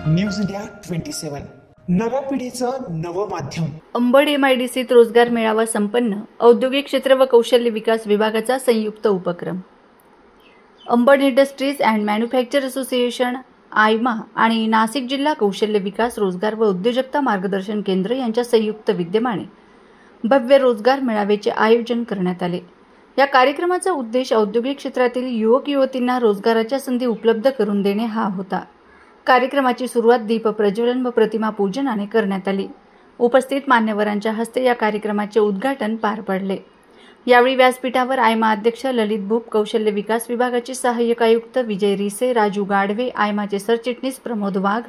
News India 27 नव्या पिढीचं नवं माध्यम। अंबड MIDCत रोजगार मेळावा संपन्न। औद्योगिक क्षेत्र व कौशल्य विकास विभागाचा संयुक्त उपक्रम। Ambad industries and manufacture association Aima आणि नाशिक जिल्हा कौशल्य विकास रोजगार व उद्योजकता मार्गदर्शन केंद्र यांच्या संयुक्त विद्यमाने भव्य रोजगार मेळाव्याचे आयोजन करण्यात आले। या कार्यक्रमाचा उद्देश औद्योगिक क्षेत्रातील युवक युवतींना रोजगाराच्या संधी उपलब्ध करून देणे हा होता। कार्यक्रमाची सुरुवात दीप प्रज्वलन व प्रतिमा पूजनाने करण्यात आली। उपस्थित मान्यवरांच्या हस्ते या कार्यक्रमाचे उद्घाटन पार पडले। यावेळी व्यासपीठावर आयमा अध्यक्ष ललित भूप, कौशल्य विकास विभागाचे सहाय्यक आयुक्त विजय रिसे, राजू गाढवे, आयमाचे सरचिटणीस प्रमोद वाघ,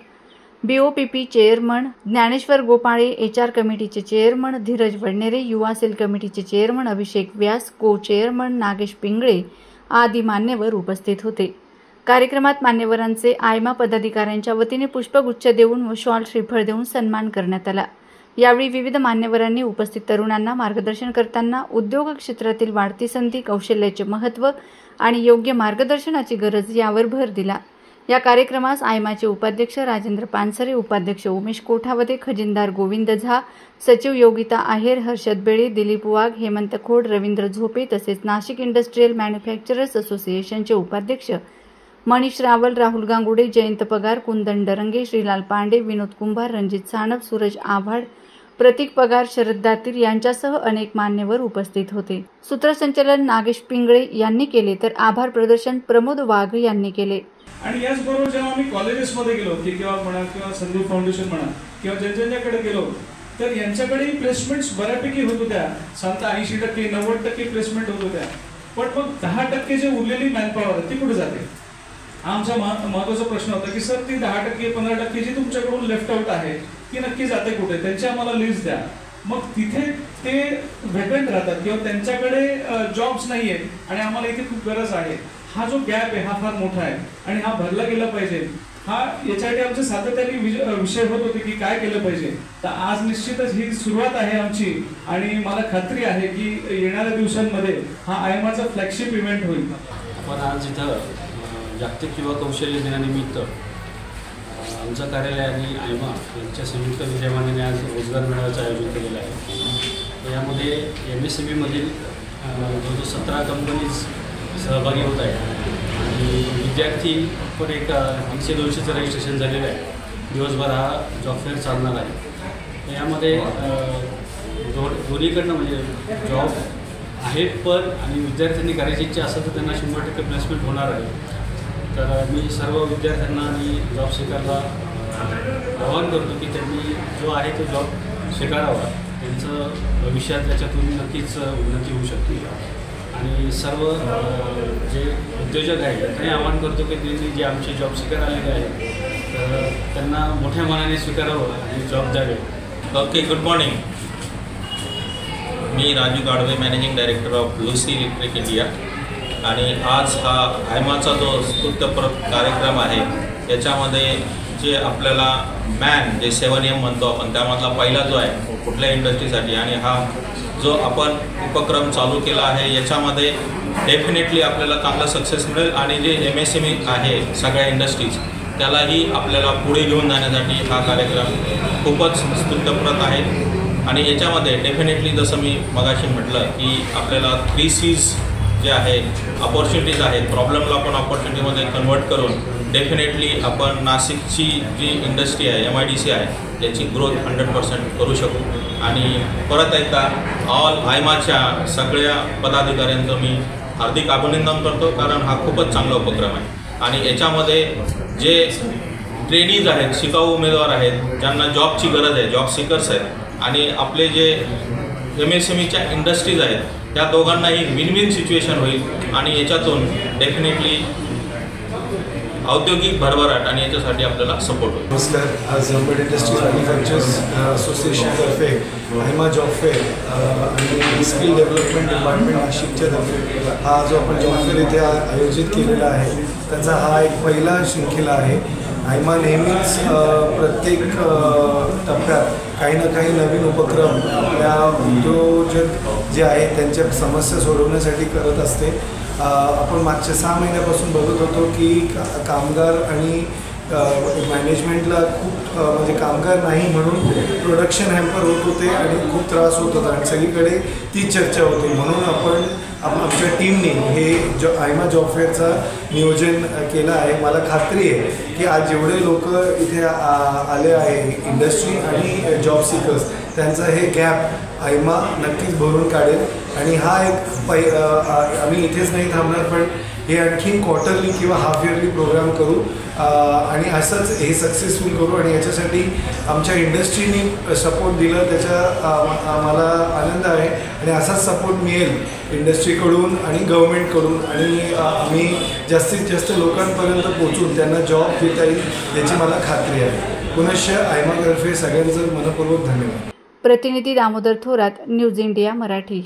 BOPP chairman Dnyaneshwar Gopale, HR कमिटीचे चेअरमन धीरज वडनेरे, युवा सेल कमिटीचे चेअरमन अभिषेक व्यास, को चेअरमन नागेश पिंगळे आदी मान्यवर उपस्थित होते। कार्यक्रमात मान्यवरांचे आयमा पदाधिकाऱ्यांच्या वतीने पुष्पगुच्छ देऊन व शॉल श्रीफळ देऊन सन्मान करण्यात आला। यावेळी विविध मान्यवरांनी उपस्थित तरुणांना मार्गदर्शन करताना उद्योग क्षेत्रातील वाढती संधी, कौशल्याचे महत्त्व आणि योग्य मार्गदर्शनाची गरज यावर भर दिला। या कार्यक्रमास आयमाचे उपाध्यक्ष राजेंद्र पानसरे, उपाध्यक्ष उमेश कोठावदे, खजिनदार गोविंद झा, सचिव योगिता आहेर, हर्षद बेळे, दिलीप वाघ, हेमंत खोड, रवींद्र झोपे तसेच नाशिक इंडस्ट्रियल मॅन्युफॅक्चरर्स असोसिएशनचे उपाध्यक्ष मनीष रावल, राहुल गांगुडे, जयंत पगार, कुंदन डरंगे, श्रीलाल पांडे, विनोद कुंभार, रणजित सानप, सूरज आव्हाड, प्रतीक पगार, शरद दातीर यांच्यासह अनेक मान्यवर उपस्थित होते। सूत्रसंचालन नागेश पिंगळे यांनी केले तर आभार प्रदर्शन प्रमोद वाघ यांनी केले। आणि याचबरोबर जेव्हा आम्ही कॉलेजेसमध्ये गेलो किंवा म्हणा किंवा संदीप फाउंडेशन म्हणा किंवा ज्यांच्याकडे गेलो तर यांच्याकडे प्लेसमेंट्स बऱ्यापैकी होत होत्या। साधारणतः 80%, 90% प्लेसमेंट होत होत्या। पण मग 10% जे उरलेली मॅनपॉवर ती कुठे जाते? आमचा महत्त्वाचा प्रश्न होता की सर ती 10%, 15% जी तुमच्याकडून लेफ्ट आउट आहे ती नक्की जाते कुठे? त्यांची आम्हाला लिस्ट द्या। मग तिथे ते व्हेकंट राहतात किंवा त्यांच्याकडे जॉब्स नाही आहेत आणि आम्हाला इथे खूप गरज आहे। हा जो गॅप आहे हा फार मोठा आहे आणि हा भरला गेला पाहिजे। हा याच्यासाठी आमचे सातत्याने विषय होत होते की काय केलं पाहिजे। तर आज निश्चितच ही सुरुवात आहे आमची आणि मला खात्री आहे की येणाऱ्या दिवसांमध्ये हा आयमाचा फ्लॅगशिप इव्हेंट होईल। आपण आज इथं जागतिक युवा कौशल्य दिनानिमित्त आमचं कार्यालय आणि आयमा यांच्या संयुक्त विद्यमाने आज रोजगार मेळाव्याचं आयोजन केलेलं आहे। यामध्ये MSME जवळजवळ 17 कंपनीज सहभागी होत आहेत आणि विद्यार्थी पण एक 150-200चं रजिस्ट्रेशन झालेलं आहे। दिवसभर हा जॉब फेअर चालणार आहे। यामध्ये दोन्हीकडनं म्हणजे जॉब आहेत पण आणि विद्यार्थ्यांनी करायची इच्छा असेल तर त्यांना 100% प्लेसमेंट होणार आहे। तर मी सर्व विद्यार्थ्यांना आणि जॉब स्वीकारला आवाहन करतो की त्यांनी जो आहे तो जॉब स्वीकारावा। त्यांचं भविष्यात त्याच्यातून नक्कीच उन्नती होऊ शकते आणि सर्व जे उद्योजक आहेत त्यांनी आवाहन करतो की त्यांनी जे आमचे जॉब स्वीकार आलेले आहेत तर त्यांना मोठ्या मनाने स्वीकारावं आणि जॉब द्यावे। Okay, good morning. Me Raju Gadhave, managing director of Lucy electric India आणि आज हा आयमाचा जो स्फूर्तप्रद कार्यक्रम आहे याच्यामध्ये जे आपल्याला मॅन जे 7M म्हणतो आपण त्यामधला पहिला जो आहे कुठल्या इंडस्ट्रीसाठी आणि हा जो आपण उपक्रम चालू केला आहे याच्यामध्ये डेफिनेटली आपल्याला चांगला सक्सेस मिळेल आणि जे MSME आहे सगळ्या इंडस्ट्रीज त्यालाही आपल्याला पुढे घेऊन जाण्यासाठी हा कार्यक्रम खूपच स्फूर्तप्रद आहे। आणि याच्यामध्ये डेफिनेटली जसं मी मगाशी म्हटलं की आपल्याला 3 C's जे आहे अपॉर्च्युनिटीज आहेत, प्रॉब्लेमला आपण ऑपॉर्च्युनिटीमध्ये कन्वर्ट करून डेफिनेटली आपण नाशिकची जी इंडस्ट्री आहे MIDC आहे त्याची ग्रोथ 100% करू शकू। आणि परत एकदा ऑल आयमाच्या सगळ्या पदाधिकाऱ्यांचं मी हार्दिक अभिनंदन करतो कारण हा खूपच चांगला उपक्रम आहे। आणि याच्यामध्ये जे ट्रेनीज आहेत, शिकाऊ उमेदवार आहेत, ज्यांना जॉबची गरज आहे, जॉब सीकर्स आहेत आणि आपले जे MSMEच्या इंडस्ट्रीज आहेत त्या दोघांनाही विन-विन सिच्युएशन होईल आणि याच्यातून डेफिनेटली औद्योगिक भरभराट आणि याच्यासाठी आपल्याला सपोर्ट होईल। नमस्कार। आज अंबड इंडस्ट्रीज मॅन्युफॅक्चर्स असोसिएशनतर्फे आयमा जॉब फेअर आणि स्किल डेव्हलपमेंट डिपार्टमेंट नाशिकच्या तर्फे हा जो आपण जॉब फेअर इथे आयोजित केलेला आहे त्याचा हा एक पहिला शृंखला आहे। आयमा नेहमीच प्रत्येक टप्प्यात काही ना काही नवीन उपक्रम आपल्या उद्योजक जे आहेत त्यांच्या समस्या सोडवण्यासाठी करत असते। आपण मागच्या 6 महिन्यापासून बघत होतो की कामगार आणि मॅनेजमेंटला खूप म्हणजे कामगार नाही म्हणून प्रोडक्शन हॅम्पर होत होते आणि खूप त्रास होत होता आणि सगळीकडे तीच चर्चा होती. म्हणून आमच्या टीमने हे आयमा जॉब फेअरचा नियोजन केलं आहे. मला खात्री आहे की आज जेवढे लोक इथे आले आहे इंडस्ट्री आणि जॉब सीकर्स, त्यांचा हे गॅप आयमा नक्कीच भरून काढेल. आणि हा एक आम्ही इथेच नाही थांबणार, पण हे आणखी क्वार्टरली किंवा हाफ इयरली प्रोग्राम करू आणि असंच हे सक्सेसफुल करू. आणि याच्यासाठी आमच्या इंडस्ट्रीने सपोर्ट दिलं, त्याचा मला आनंद आहे. आणि असाच सपोर्ट मिळेल इंडस्ट्रीकडून आणि गव्हर्मेंटकडून आणि आम्ही जास्तीत जास्त लोकांपर्यंत पोचून त्यांना जॉब देता येईल याची मला खात्री आहे. पुनश्च आयमातर्फे सगळ्यांचं मनपूर्वक धन्यवाद. प्रतिनिधी दामोदर थोरात, न्यूज इंडिया मराठी.